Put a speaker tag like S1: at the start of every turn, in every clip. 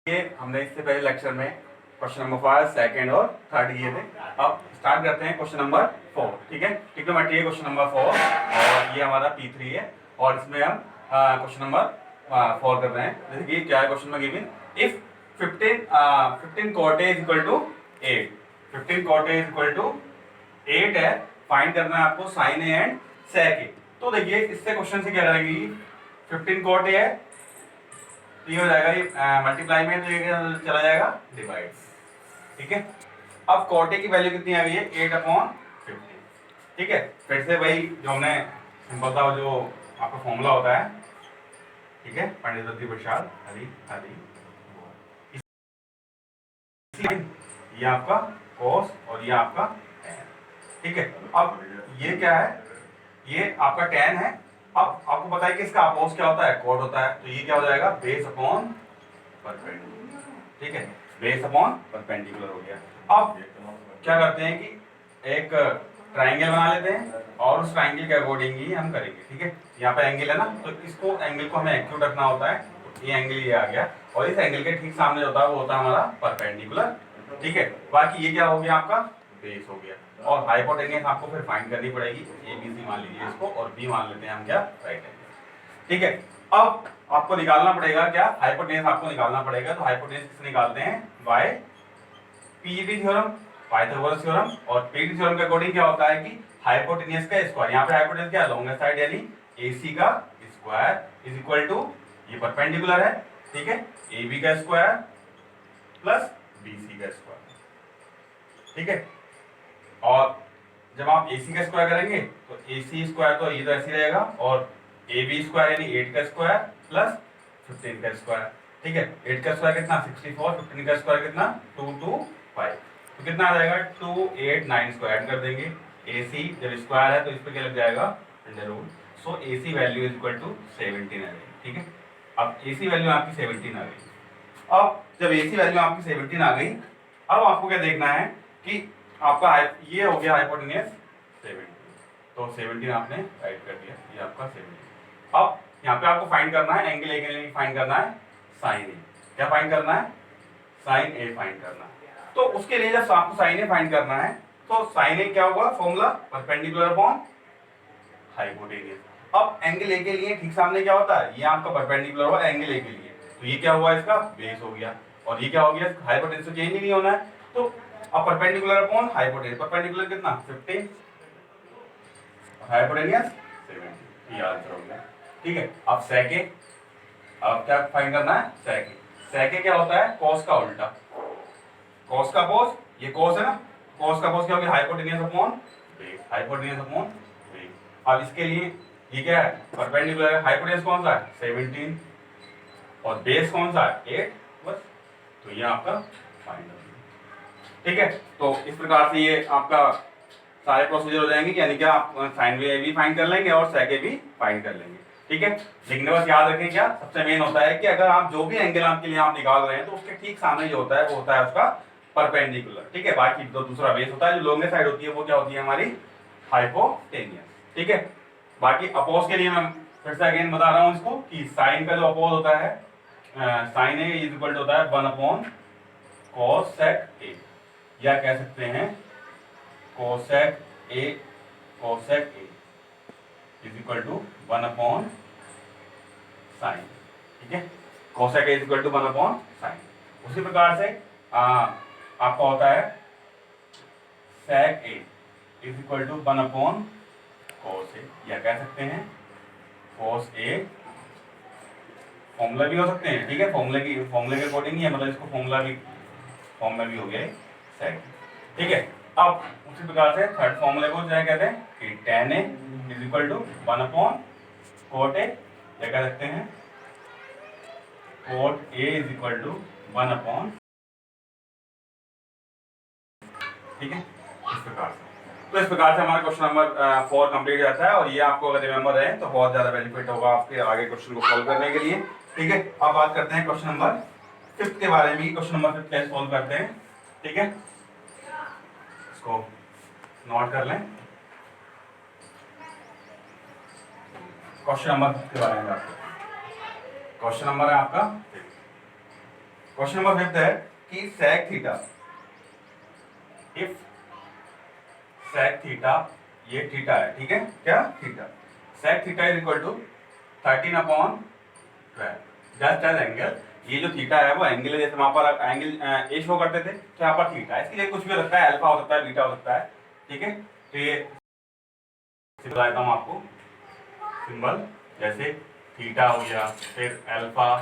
S1: ये हमने इससे पहले लेक्चर में क्वेश्चन नंबर 5, सेकंड और थर्ड किए थे। अब स्टार्ट करते हैं क्वेश्चन नंबर 4। ठीक है, ट्रिग्नोमेट्री है क्वेश्चन नंबर 4 और ये हमारा P3 है और इसमें हम क्वेश्चन नंबर 4 कर रहे हैं। जैसे कि क्या है क्वेश्चन में given, if 15 cot A equal to 8, 15 cot A equal to 8 है, फाइंड करना है आपको साइन ए एंड सेक ए। तो देखिए इससे क्वेश्चन से क्या करेंगे, 15 cot A है तो ये हो जाएगा, ये मल्टीप्लाई में तो ये चला जाएगा डिवाइड। ठीक है, अब कॉट ए की वैल्यू कितनी आ गई है, 8/50। ठीक है, फिर से वही जो हमने सिंपल था, जो आपका फॉर्मूला होता है। ठीक है, पंडित दत्ती प्रसाद हरी हरी, ये आपका cos और ये आपका tan। ठीक है, अब ये क्या है, ये आपका tan है। अब आपको पता है कि इसका अपोज क्या होता है, कॉट होता है। तो ये क्या हो जाएगा, बेस अपॉन परपेंडिकुलर। ठीक है, बेस अपॉन परपेंडिकुलर हो गया। अब क्या करते हैं कि एक ट्राइंगल बना लेते हैं और उस ट्राइंगल के अकॉर्डिंग ही हम करेंगे। ठीक है, यहाँ पे एंगल है ना, तो इसको एंगल को हमें एक्यूट रखना होता है। तो ये एंगल ये आ गया और इस एंगल के ठीक सामने होता है वो होता है हमारा परपेंडिकुलर। ठीक है, बाकी ये क्या हो गया, आपका बेस हो गया। और हाइपोटेन्यूस आपको फिर फाइंड करनी पड़ेगी। ए बी सी मान लीजिए इसको, और बी मान लेते हैं हम क्या, राइट एंगल। ठीक है, अब आपको निकालना पड़ेगा क्या, हाइपोटेन्यूस आपको निकालना पड़ेगा। तो हाइपोटेन्यूस किससे निकालते हैं, by PET theorem, Pythagoras theorem. और पीईटी थ्योरम के अकॉर्डिंग क्या होता है कि हाइपोटेन्यूस का स्क्वायर, यहाँ पे हाइपोटेन्यूस क्या है, लॉन्गेस्ट साइड यानी AC का स्क्वायर इज इक्वल टू, ये परपेंडिकुलर है। ठीक है, AB का स्क्वायर प्लस BC का स्क्वायर। ठीक है, और जब आप AC का स्क्वायर करेंगे तो AC स्क्वायर तो ये तो ऐसे रहेगा, और AB स्क्वायर यानी 8 का स्क्वायर प्लस 15 का स्क्वायर। ठीक है, 8 का स्क्वायर कितना 64, 15 का स्क्वायर कितना 225, तो कितना आ जाएगा 289 स्क्वायर कर देंगे। AC जब स्क्वायर है तो इस पे क्या लग जाएगा, under root. So AC value is equal to 17 आ गई। ठीक है, अब AC वैल्यू आपकी 17 आ गई। अब जब AC वैल्यू आपकी 17 आ गई, अब आपको क्या देखना है कि आपका ये हो गया हाइपोटेन्यूस 17, तो 17 आपने राइट कर दिया, ये आपका 17। अब यहाँ पे आपको फाइंड करना है एंगल, एक एंगल फाइंड करना है साइन ए। क्या फाइंड करना है, साइन ए फाइंड करना है। तो उसके लिए जब आपको साइन ए फाइंड करना है तो साइन ए क्या होगा, फॉर्मूला परपेंडिकुलर अपॉन हाइपोटेन्यूस। अब एंगल ए के लिए ठीक सामने क्या होता है, ये आपका परपेंडिकुलर हुआ एंगल ए के लिए, तो ये क्या हुआ, इसका बेस हो गया। और ये क्या हो गया, हाइपोटेन्यूस चेंज ही नहीं होना है। तो अब परपेंडिकुलर अपॉन हाइपोटेन्यूस, परपेंडिकुलर कितना 15 और हाइपोटेन्यूस 70, ये आंसर हो गया। ठीक है, अब सेक ए, अब क्या फाइंड करना है, सेक ए। सेक ए क्या होता है, कॉस का उल्टा, कॉस का कॉस, ये कॉस है ना, कॉस का कॉस क्या हो गया, hypotenuse upon base, hypotenuse upon base. अब इसके लिए ये क्या है, परपेंडिकुलर है, हाइपोटेन्यूस कौन सा है 17 और बेस कौन सा है 8, बस। तो ये आपका फाइंड हो गया। ठीक है, तो इस प्रकार से ये आपका सारे प्रोसीजर हो जाएंगे, यानी कि आप साइन वे भी फाइंड कर लेंगे और सेक ए भी फाइंड कर लेंगे। ठीक है, लेकिन बस याद रखें क्या सबसे मेन होता है कि अगर आप जो भी एंगल आपके लिए आप निकाल रहे हैं तो उसके ठीक सामने जो होता है वो होता है उसका परपेंडिकुलर। ठीक है, बाकी जो दूसरा बेस होता है, जो लॉन्गेस्ट साइड होती है वो क्या होती है हमारी हाइपोटेन्यूस। ठीक है, बाकी अपोज के लिए मैं फिर से अगेन बता रहा हूं इसको कि साइन का जो अपोज होता है, sine A is equal to होता है 1/cos sec a, या कह सकते हैं cosec a, cosec a is equal to 1/sin। ठीक है, cosec a is equal to 1/sin। उसी प्रकार से आपका होता है sec a is equal to 1/cos a, या कह सकते हैं cos a, फॉर्मूला भी हो सकते हैं। ठीक है, फॉर्मूले के अकॉर्डिंग ही है, मतलब इसको फॉर्मूला भी फॉर्म में भी हो गया सेक। ठीक है, अब उसी प्रकार से थर्ड फॉर्मूले को क्या कहते हैं कि tan a is equal to 1/cot a, क्या कह सकते हैं cot a is equal to 1/, ठीक है, इस प्रकार से। तो इस प्रकार से हमारा क्वेश्चन नंबर 4 कंप्लीट हो जाता है, और ये आपको अगर रिमेंबर रहे तो बहुत ज्यादा बेनिफिट होगा आपके आगे क्वेश्चन को सॉल्व करने के लिए। ठीक है, अब बात करते हैं क्वेश्चन नंबर 5 के बारे में। क्वेश्चन नंबर 5 कैसे सॉल्व करते हैं, ठीक है, इसको नोट कर लें। क्वेश्चन नंबर 5 के बारे में, क्वेश्चन नंबर है आपका क्वेश्चन नंबर 5 है कि sec theta, if sec theta, ये थीटा है, ठीक है, क्या theta, sec theta is equal to 13/12 just as angle. ये जो थीटा है वो एंगल है, जैसे वहां पर एंगल ए शो करते थे तो यहाँ पर थीटा है, इसके लिए कुछ भी हो सकता है, अल्फा हो सकता है, बीटा हो सकता है, ठीक है। तो ये बताता हूँ आपको सिंबल, जैसे थीटा हो गया, फिर अल्फा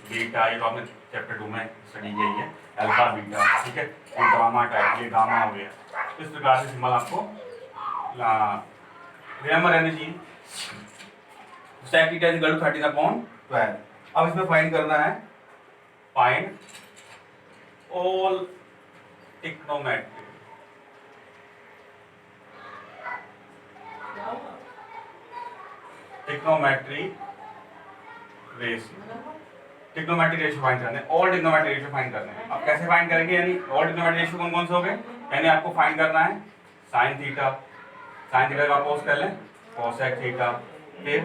S1: बीटा, ये तो आपने चैप्टर 2 में स्टडी किया ही है, अल्फा बीटा, ठीक है, ये गामा टाइप, ये गामा हो गया, इस प्रकार से सिंबल आपको रिमेंबर रहने चाहिए। sec theta is equal to 13/12। अब इसमें फाइंड करना है, find all trigonometry, trigonometry ratio, trigonometry ratio find करने हैं, ऑल ट्रिग्नोमेट्री रेशियो फाइंड करने हैं। अब कैसे फाइंड करेंगे, यानी ऑल ट्रिग्नोमेट्री रेशियो कौन कौन से हो गए, यानी आपको फाइंड करना है साइन थीटा, साइन थीटा का अपोज कर लें कोसेक थीटा, फिर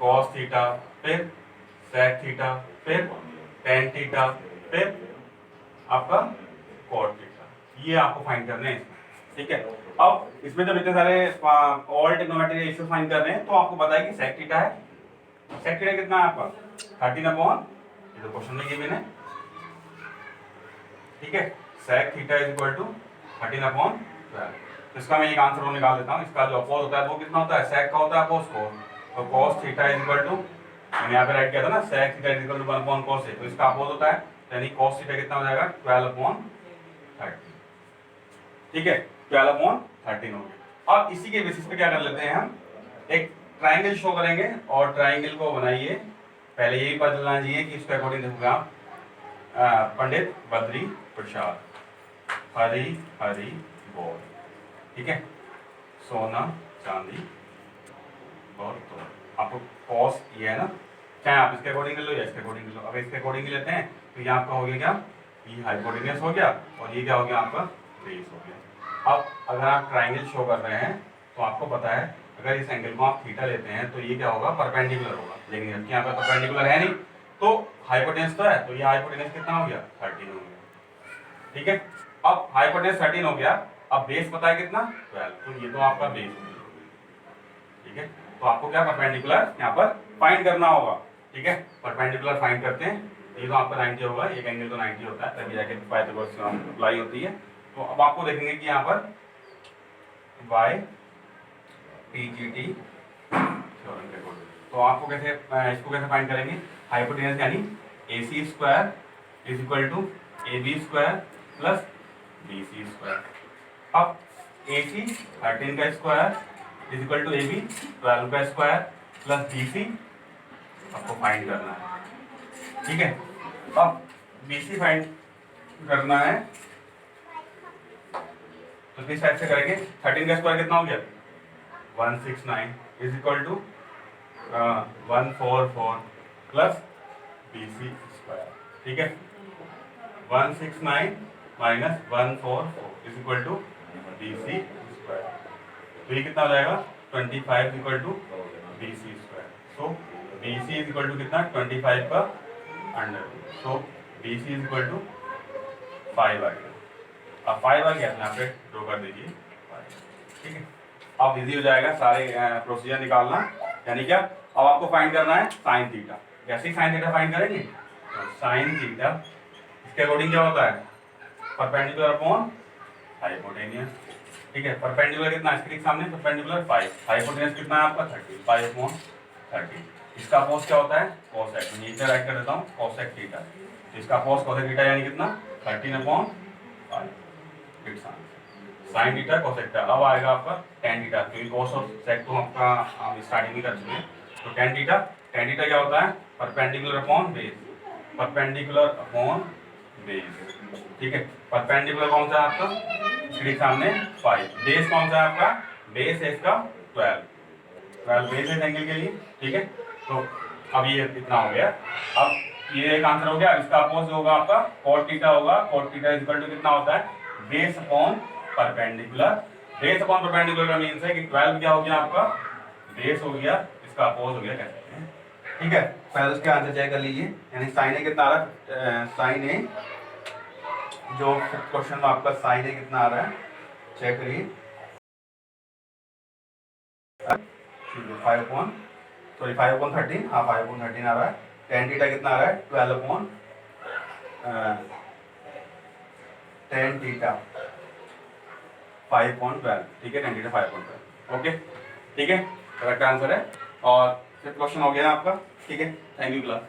S1: कॉस थीटा, फिर सेक थीटा, फिर टेन थीटा, फिर आपका कॉट थीटा, ये आपको फाइंड करने हैं इसमें, ठीक है। अब इसमें जब इतने सारे ऑल ट्रिग्नोमेट्री रेशियो फाइंड कर रहे हैं तो आपको पता है कि सेक थीटा है, सेक थीटा कितना है आपका 13/, ये तो क्वेश्चन में गिवन है, ठीक है, sec theta is equal to 13/12। इसका मैं एक आंसर और निकाल देता हूँ, इसका जो अपोज होता है वो कितना होता है, सेक का होता है अपोज को, तो cos theta is equal to, मैंने यहाँ पे राइट किया था ना, sec theta is equal to 1/cos है, तो इसका अपोज होता है, यानी cos थीटा कितना हो जाएगा 12/13, ठीक है, 12/13 हो गया। अब इसी के बेसिस पे क्या कर लेते हैं हम, एक ट्राइंगल शो करेंगे, और ट्राइंगल को बनाइए, पहले यही पता चलना चाहिए कि इसके अकॉर्डिंग देखोगे आप, पंडित बद्री प्रसाद, हरी हरी बोल, ठीक है, सोना चांदी और तो आपको कॉस ये है ना, चाहे आप इसके अकॉर्डिंग ले लो या इसके अकॉर्डिंग ले लो। अगर इसके अकॉर्डिंग लेते हैं तो ये आपका हो गया क्या, ये हाइपोटेन्यूस हो गया, और ये क्या हो गया आपका बेस हो गया। अब अगर आप ट्राइंगल शो कर रहे हैं तो आपको पता है अगर इस एंगल को आप थीटा लेते हैं तो ये क्या होगा, परपेंडिकुलर होगा, लेकिन जबकि यहाँ पे परपेंडिकुलर है नहीं, तो हाइपोटेन्यूस तो है, तो ये हाइपोटेन्यूस कितना हो गया 13 हो गया, ठीक है। अब हाइपोटेन्यूस 13 हो गया, अब बेस पता है कितना 12, तो ये तो आपका बेस हो गया, ठीक है। तो आपको क्या परपेंडिकुलर यहाँ पर फाइंड करना होगा, ठीक है, परपेंडिकुलर फाइंड करते हैं, ये तो आपका 90 होगा, एक एंगल तो 90 होता है, तभी जाके पाइथागोरस थ्योरम अप्लाई होती है। तो अब आपको देखेंगे कि यहाँ पर बाय टीजीटी थ्योरम के अकॉर्डिंग, तो आपको कैसे इसको कैसे फाइंड करेंगे, हाइपोटेन्यूस यानी AC square is equal to AB square plus BC square. अब AC 13 का square is equal to AB 12 का स्क्वायर प्लस BC आपको फाइंड करना है, ठीक है। अब BC फाइंड करना है तो किस टाइप से करेंगे, 13 का स्क्वायर कितना हो गया 169 is equal to 144 plus BC square, ठीक है, 169 minus 144 is equal to BC square, तो ये कितना हो जाएगा 25 equal to BC square. So BC is equal to कितना 25 का under, so BC is equal to 5 आ गया। अब 5 आ गया यहाँ पे ड्रॉ कर दीजिए 5, ठीक है। अब इजी हो जाएगा सारे प्रोसीजर निकालना, यानी क्या, अब आपको फाइंड करना है साइन थीटा। कैसे ही साइन थीटा फाइंड करेंगे, तो साइन थीटा इसके अकॉर्डिंग क्या होता है, परपेंडिकुलर अपॉन हाइपोटेन्यूस, ठीक है। परपेंडिकुलर कितना इसके सामने, परपेंडिकुलर 5, हाइपोटेन्यूस कितना है आपका 30, 5/30। इसका अपोज क्या होता है कोसेक, मैं नीचे राइट कर देता हूँ कोसेक थीटा, तो इसका अपोज कोसेक थीटा यानी कितना 13/5, it's answer sine theta cosec theta. अब आएगा आपका tan थीटा, क्योंकि कोस और सेक तो आपका हम स्टार्टिंग में कर चुके हैं, तो tan थीटा, tan थीटा क्या होता है perpendicular upon base, perpendicular upon base, ठीक है। परपेंडिकुलर कौन सा है आपका इसके सामने 5, बेस कौन सा है आपका, बेस है इसका 12 बेस है एंगल के लिए, ठीक है। तो अब ये इतना हो गया, अब ये एक आंसर हो गया। इसका अपोज होगा आपका cot थीटा होगा, cot theta is equal to कितना होता है base upon perpendicular, base upon perpendicular का मींस है कि 12 क्या हो गया आपका बेस हो गया, इसका अपोज हो गया कह सकते हैं ठीक है, पहले उसके आंसर चेक कर लीजिए। यानी साइन ए कितना आ रहा है, साइन ए जो क्वेश्चन में आपका साइन ए कितना आ रहा है चेक करिए, 5/13, हाँ 5/13 आ रहा है। tan थीटा कितना आ रहा है 12/tan थीटा 5/12, ठीक है, tan थीटा 5/12, ओके, ठीक है, करेक्ट आंसर है। और फिर क्वेश्चन हो गया आपका, ठीक है, थैंक यू क्लास।